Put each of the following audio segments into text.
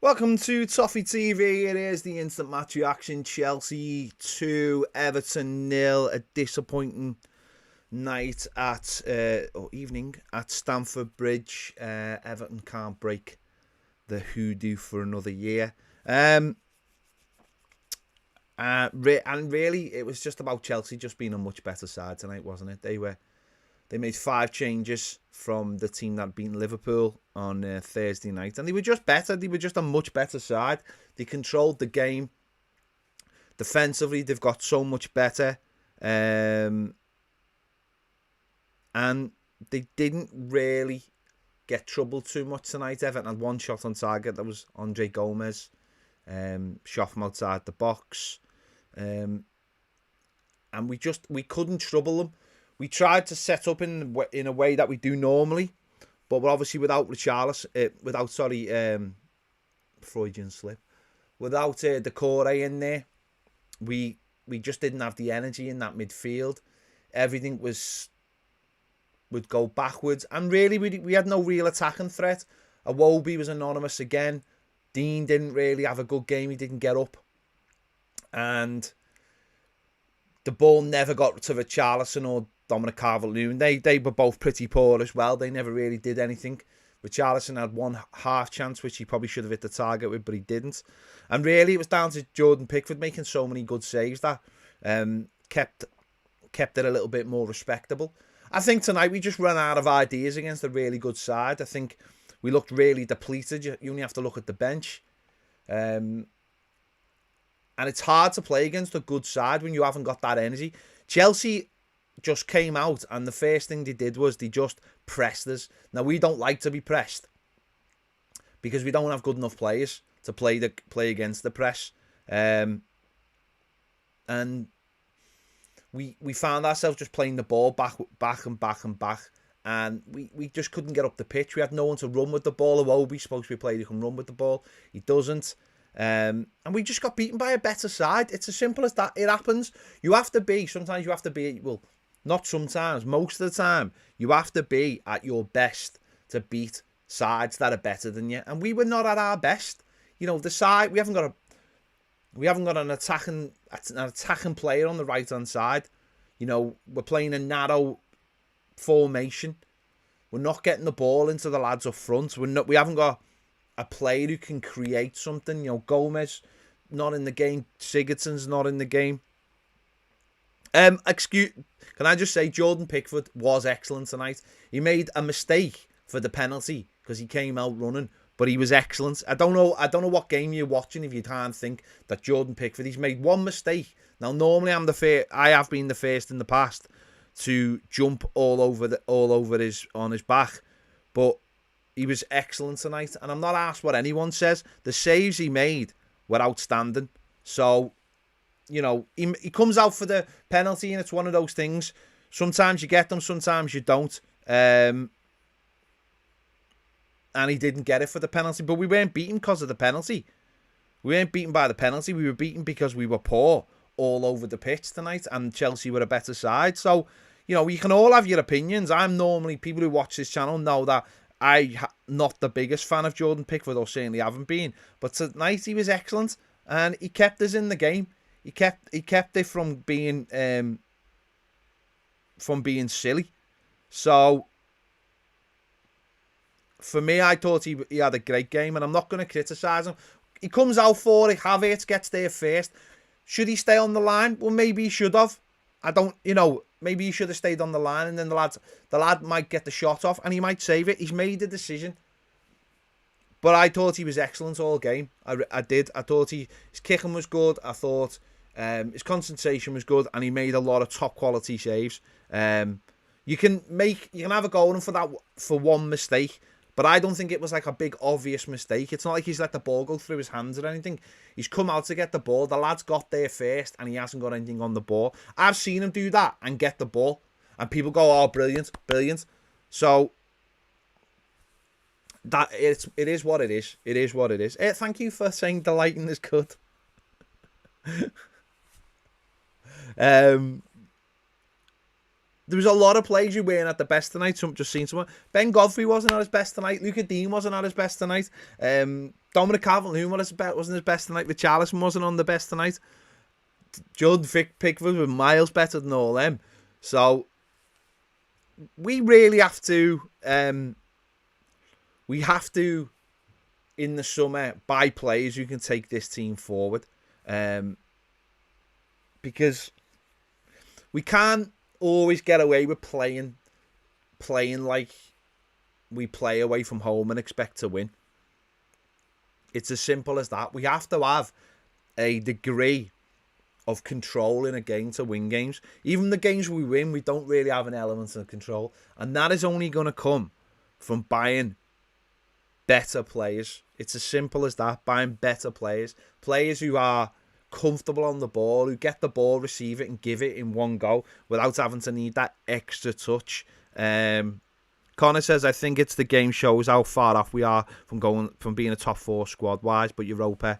Welcome to Toffee TV. It is the instant match reaction. Chelsea 2, Everton 0. A disappointing night at or evening at Stamford Bridge. Everton can't break the hoodoo for another year. And really, it was just about Chelsea just being a much better side tonight, wasn't it? They made 5 changes from the team that beat Liverpool on Thursday night. And they were just better. They were just a much better side. They controlled the game. Defensively, they've got so much better. And they didn't really get troubled too much tonight. Everton had 1 shot on target. That was Andre Gomez. Shot from outside the box. And we couldn't trouble them. We tried to set up in a way that we do normally, but we're obviously without Richarlison, Freudian slip, without Decore in there. We just didn't have the energy in that midfield. Everything would go backwards, and really we had no real attacking threat. Iwobi was anonymous again. Dean didn't really have a good game. He didn't get up, and the ball never got to Richarlison or Dominic Calvert-Lewin. They were both pretty poor as well. They never really did anything. Richarlison had 1 half chance, which he probably should have hit the target with, but he didn't. And really, it was down to Jordan Pickford making so many good saves that kept it a little bit more respectable. I think tonight we just ran out of ideas against a really good side. I think we looked really depleted. You only have to look at the bench. And it's hard to play against a good side when you haven't got that energy. Chelsea just came out, and the first thing they did was they just pressed us. Now, we don't like to be pressed because we don't have good enough players to play against the press. And we found ourselves just playing the ball back, and we just couldn't get up the pitch. We had no one to run with the ball. Iwobi's supposed to be a player who can run with the ball. He doesn't. And we just got beaten by a better side. It's as simple as that. It happens. Sometimes you have to be, well, not sometimes, most of the time, you have to be at your best to beat sides that are better than you. And we were not at our best. You know, the side, we haven't got an attacking player on the right hand side. You know, we're playing a narrow formation. We're not getting the ball into the lads up front. We haven't got a player who can create something. You know, Gomez not in the game. Sigurdsson's not in the game. Can I just say Jordan Pickford was excellent tonight. He made a mistake for the penalty because he came out running, but he was excellent. I don't know what game you're watching if you can't think that Jordan Pickford, he's made 1 mistake. Now normally I have been the first in the past to jump all over his back, but he was excellent tonight, and I'm not asked what anyone says. The saves he made were outstanding. So, you know, he comes out for the penalty, and it's one of those things. Sometimes you get them, sometimes you don't. And he didn't get it for the penalty, but we weren't beaten because of the penalty. We weren't beaten by the penalty. We were beaten because we were poor all over the pitch tonight, and Chelsea were a better side. So, you know, you can all have your opinions. People who watch this channel know that I'm not the biggest fan of Jordan Pickford, or certainly haven't been. But tonight he was excellent, and he kept us in the game. He kept it from being silly. So for me, I thought he had a great game, and I'm not going to criticise him. He comes out for it. Havertz gets there first. Should he stay on the line? Well, maybe he should have. Maybe he should have stayed on the line, and then the lad might get the shot off, and he might save it. He's made a decision. But I thought he was excellent all game. I did. I thought his kicking was good. I thought his concentration was good, and he made a lot of top quality saves. You can have a go on him for 1 mistake, but I don't think it was like a big obvious mistake. It's not like he's let the ball go through his hands or anything. He's come out to get the ball. The lad's got there first, and he hasn't got anything on the ball. I've seen him do that and get the ball, and people go, "Oh, brilliant, brilliant." So that it is what it is. It is what it is. Thank you for saying the lighting is good. there was a lot of players who weren't at the best tonight. Just seen someone. Ben Godfrey wasn't at his best tonight. Luca Dean wasn't at his best tonight. Dominic Calvert-Lewin wasn't his best tonight. Richarlison wasn't on the best tonight. Jordan Pickford was miles better than all them. So we really have to. We have to, in the summer, buy players who can take this team forward. Because we can't always get away with playing like we play away from home and expect to win. It's as simple as that. We have to have a degree of control in a game to win games. Even the games we win, we don't really have an element of control. And that is only going to come from buying better players. It's as simple as that. Buying better players. Players who are comfortable on the ball, who get the ball, receive it and give it in one go without having to need that extra touch. Connor says, I think it's the game shows how far off we are from being a top 4 squad wise, but Europa.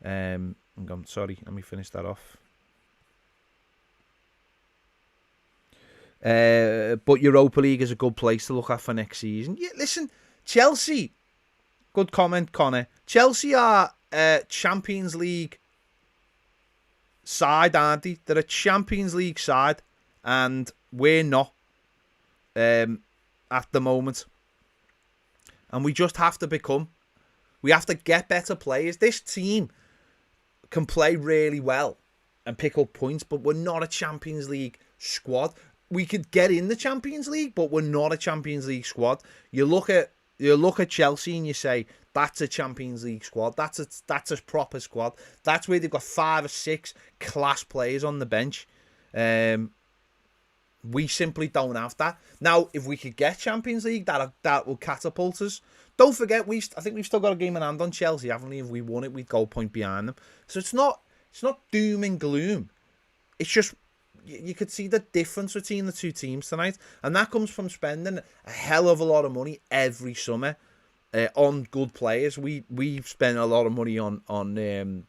Sorry, let me finish that off. But Europa League is a good place to look at for next season. Yeah, listen, Chelsea. Good comment, Connor. Chelsea are Champions League side, aren't they? They're a Champions League side, and we're not at the moment. And we just have to we have to get better players. This team can play really well and pick up points, but we're not a Champions League squad. We could get in the Champions League, but we're not a Champions League squad. You look at Chelsea and you say, that's a Champions League squad. That's a proper squad. That's where they've got 5 or 6 class players on the bench. We simply don't have that. Now, if we could get Champions League, that will catapult us. Don't forget, I think we've still got a game in hand on Chelsea, haven't we? If we won it, we'd go a point behind them. So it's not doom and gloom. It's just you could see the difference between the two teams tonight, and that comes from spending a hell of a lot of money every summer on good players. We've spent a lot of money on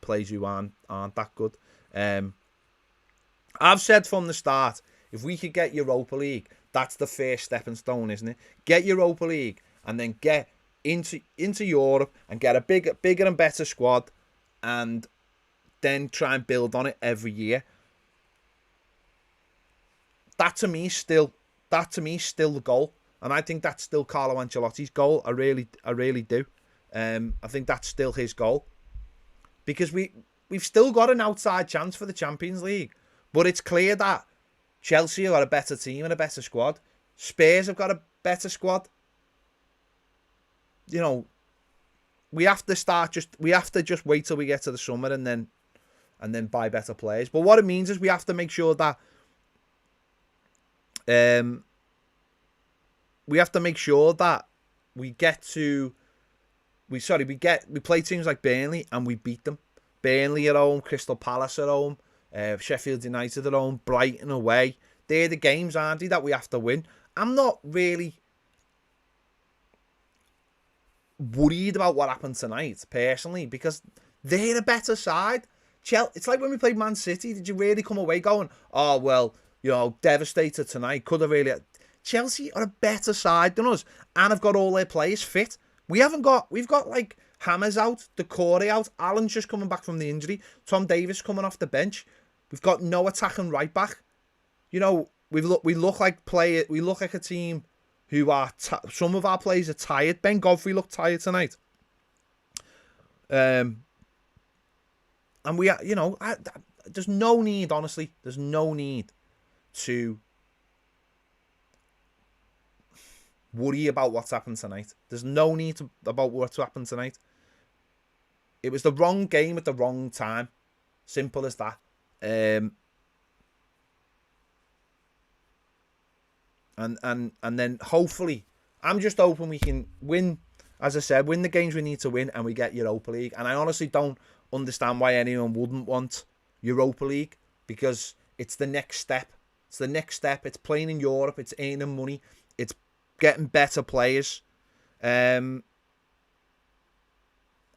players who aren't that good. I've said from the start, if we could get Europa League, that's the first stepping stone, isn't it? Get Europa League and then get into Europe and get a bigger and better squad, and then try and build on it every year. That to me is still the goal, and I think that's still Carlo Ancelotti's goal. I really do. I think that's still his goal, because we've still got an outside chance for the Champions League, but it's clear that Chelsea have got a better team and a better squad. Spurs have got a better squad. You know, we have to just wait till we get to the summer and then buy better players. But what it means is we have to make sure that we play teams like Burnley and we beat them. Burnley at home, Crystal Palace at home, Sheffield United at home, Brighton away. They're the games, aren't they, that we have to win. I'm not really worried about what happened tonight, personally, because they're a better side. It's like when we played Man City. Did you really come away going, oh, well, you know, devastated tonight? Could have really... Chelsea are a better side than us, and have got all their players fit. We've got like Hammers out, Decore out, Allen's just coming back from the injury, Tom Davis coming off the bench. We've got no attacking right back. You know, we look like a team who are some of our players are tired. Ben Godfrey looked tired tonight. And we are, you know, there's no need, honestly, there's no need to worry about what's happened tonight. There's no need about what's happened tonight. It was the wrong game at the wrong time. Simple as that. And then hopefully, I'm just hoping we can win, as I said, win the games we need to win, and we get Europa League. And I honestly don't understand why anyone wouldn't want Europa League, because it's the next step. It's the next step. It's playing in Europe. It's earning money. It's getting better players. And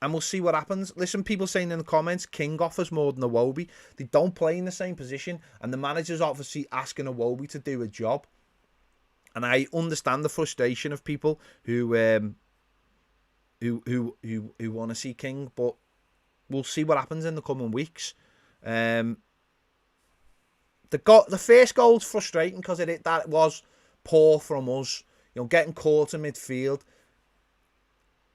And we'll see what happens. Listen, people saying in the comments, King offers more than Iwobi. They don't play in the same position, and the manager's obviously asking Iwobi to do a job. And I understand the frustration of people who want to see King, but we'll see what happens in the coming weeks. The first goal's frustrating because that was poor from us. You know, getting caught in midfield.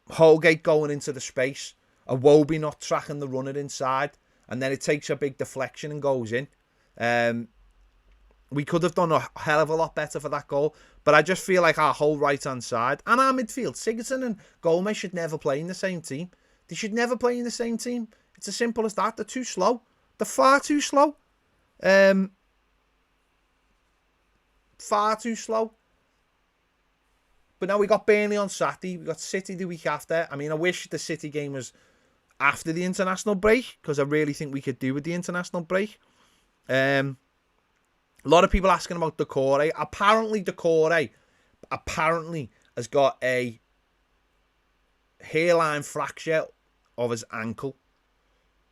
Holgate going into the space, Iwobi not tracking the runner inside, and then it takes a big deflection and goes in. We could have done a hell of a lot better for that goal, but I just feel like our whole right-hand side and our midfield, Sigurdsson and Gomez should never play in the same team. They should never play in the same team. It's as simple as that. They're too slow. They're far too slow. Far too slow. But now we got Burnley on Saturday. We got City the week after. I mean, I wish the City game was after the international break, because I really think we could do with the international break. A lot of people asking about Decore. Apparently, Decore has got a hairline fracture of his ankle.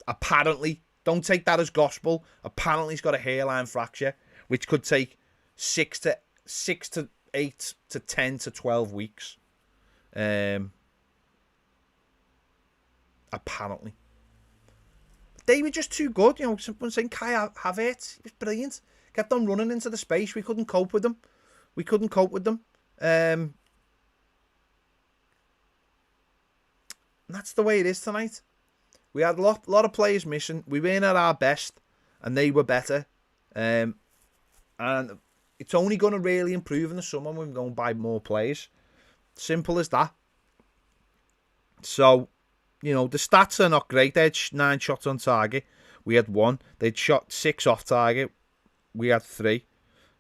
Apparently. Don't take that as gospel. Apparently, he's got a hairline fracture, which could take 6 to 8 to 10 to 12 weeks. Apparently. They were just too good. You know, someone saying Kai Havertz, he was brilliant. Kept on running into the space. We couldn't cope with them. And that's the way it is tonight. We had a lot of players missing. We weren't at our best, and they were better. And it's only going to really improve in the summer when we go and buy more players. Simple as that. So, you know, the stats are not great. They had 9 shots on target. We had 1. They'd shot 6 off target. We had 3.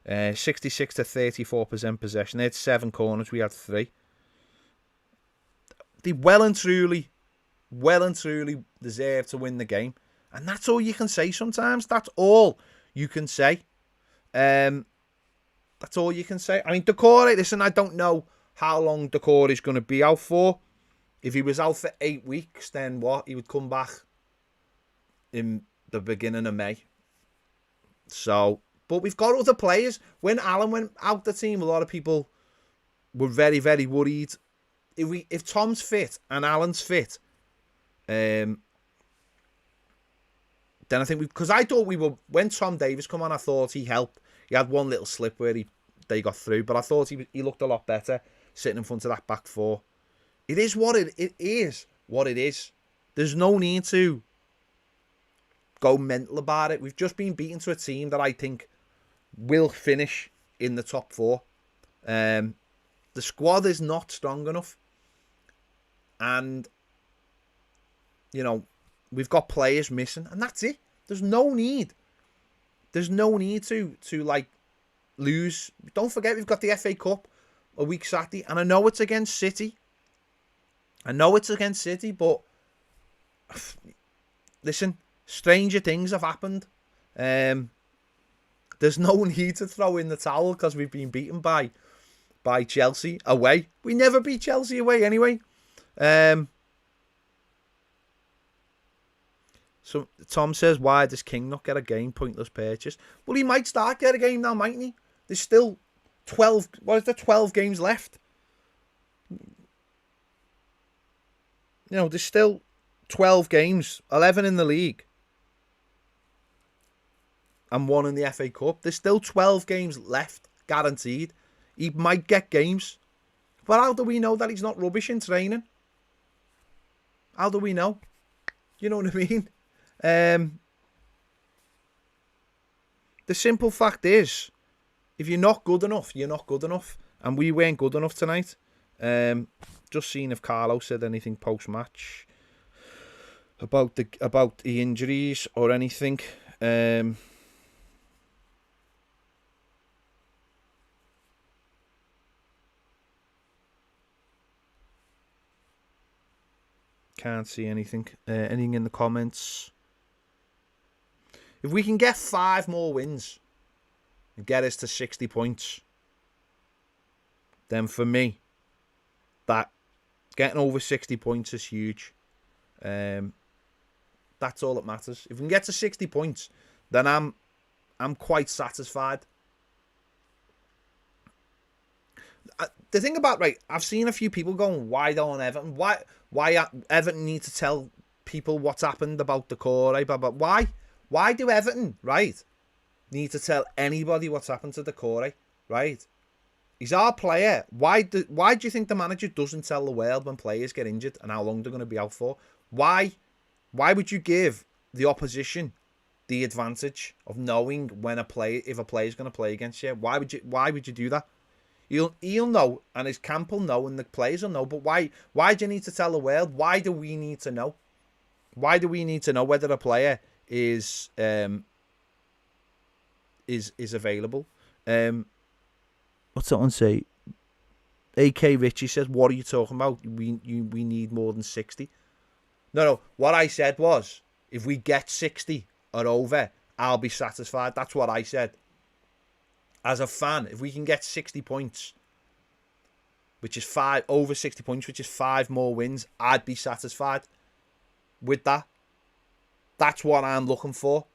66 to 34% possession. They had 7 corners. We had 3. They well and truly deserve to win the game. And that's all you can say sometimes. That's all you can say. That's all you can say. I mean, Decore, listen, I don't know how long Decore is going to be out for. If he was out for 8 weeks, then what? He would come back in the beginning of May. So, but we've got other players. When Alan went out the team, a lot of people were very, very worried. If Tom's fit and Alan's fit, then I think because I thought when Tom Davies come on, I thought he helped. He had one little slip where they got through, but I thought he looked a lot better sitting in front of that back four. It is what it is. There's no need to go mental about it. We've just been beaten to a team that I think will finish in the top 4. The squad is not strong enough, and you know we've got players missing, and that's it. There's no need to like lose. Don't forget we've got the FA Cup a week Saturday, and I know it's against City. But listen, stranger things have happened. There's no need to throw in the towel because we've been beaten by Chelsea away. We never beat Chelsea away anyway. So Tom says, why does King not get a game? Pointless purchase. Well, he might start get a game now, mightn't he? There's still 12. What is there? 12 games left. You know, there's still 12 games, 11 in the league, and 1 in the FA Cup. There's still 12 games left, guaranteed. He might get games. But how do we know that he's not rubbish in training? How do we know? You know what I mean? The simple fact is, if you're not good enough, you're not good enough. And we weren't good enough tonight. Just seeing if Carlo said anything post-match about the injuries or anything. Can't see anything. Anything in the comments? If we can get 5 more wins and get us to 60 points, then for me, that getting over 60 points is huge. That's all that matters. If we can get to 60 points, then I'm quite satisfied. The thing about, right, I've seen a few people going, why don't Everton? Why Everton need to tell people what's happened about the core, right? But why do Everton, right, need to tell anybody what's happened to the core, right? He's our player. Why do you think the manager doesn't tell the world when players get injured and how long they're going to be out for? Why would you give the opposition the advantage of knowing when if a player is going to play against you? Why would you do that? He'll know, and his camp will know, and the players will know. But why do you need to tell the world? Why do we need to know? Why do we need to know whether a player is available? What's that one say? AK Richie says, "What are you talking about? We need more than 60." No. What I said was, if we get 60 or over, I'll be satisfied. That's what I said. As a fan, if we can get 60 points, which is over 60 points, which is 5 more wins, I'd be satisfied with that. That's what I'm looking for.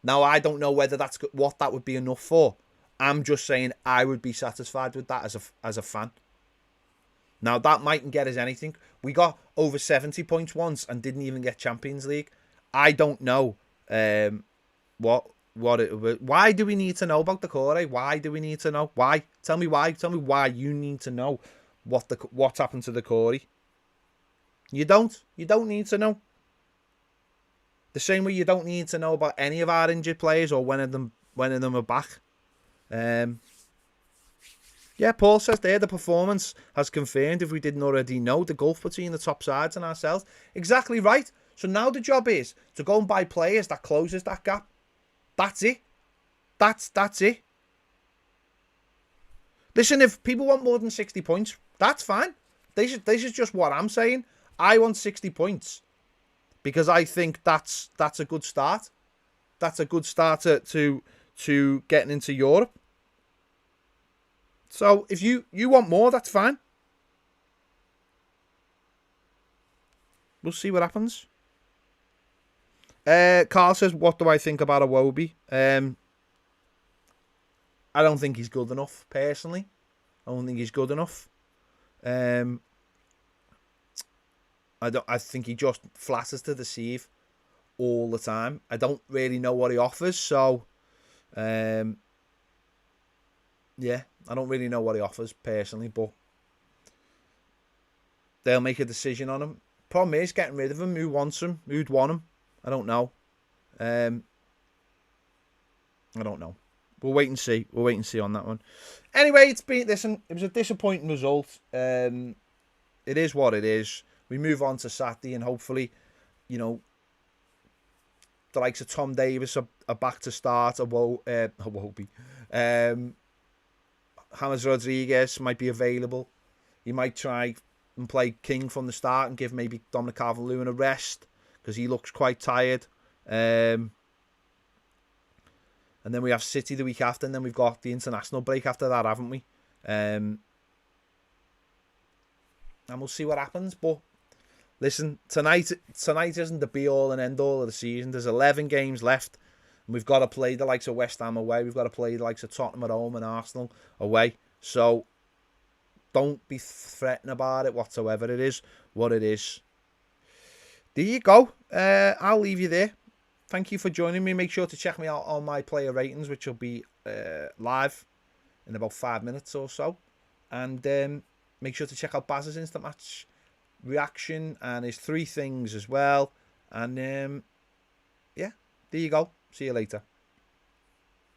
Now, I don't know whether that's what that would be enough for. I'm just saying I would be satisfied with that as a fan. Now, that mightn't get us anything. We got over 70 points once and didn't even get Champions League. I don't know why do we need to know about the core? Why do we need to know? Why? Tell me why. Tell me why you need to know what's happened to the core. You don't. You don't need to know. The same way you don't need to know about any of our injured players or when of them are back. Yeah, Paul says there the performance has confirmed, if we didn't already know, the gulf between the top sides and ourselves. Exactly right. So now the job is to go and buy players that closes that gap. That's it. That's it. Listen, if people want more than 60 points, that's fine. This is just what I'm saying. I want 60 points because I think that's a good start. That's a good start to getting into Europe. So if you want more, that's fine. We'll see what happens. Carl says, what do I think about Iwobi? I don't think he's good enough, personally. I don't think he's good enough. I think he just flatters to deceive all the time. I don't really know what he offers, so yeah, I don't really know what he offers personally, but they'll make a decision on him. Problem is getting rid of him. Who wants him? Who'd want him? I don't know. I don't know. We'll wait and see. We'll wait and see on that one. Anyway, it was a disappointing result. It is what it is. We move on to Saturday, and hopefully, the likes of Tom Davis are back to start. Iwobi. James Rodriguez might be available. He might try and play King from the start and give maybe Dominic Calvert-Lewin a rest because he looks quite tired. And then we have City the week after, and then we've got the international break after that, haven't we? And we'll see what happens. But listen, tonight isn't the be-all and end-all of the season. There's 11 games left, and we've got to play the likes of West Ham away. We've got to play the likes of Tottenham at home and Arsenal away. So don't be fretting about it whatsoever. It is what it is. There you go. I'll leave you there. Thank you for joining me. Make sure to check me out on my player ratings, which will be live in about 5 minutes or so. And make sure to check out Baz's instant match reaction and his 3 things as well. And yeah, there you go. See you later.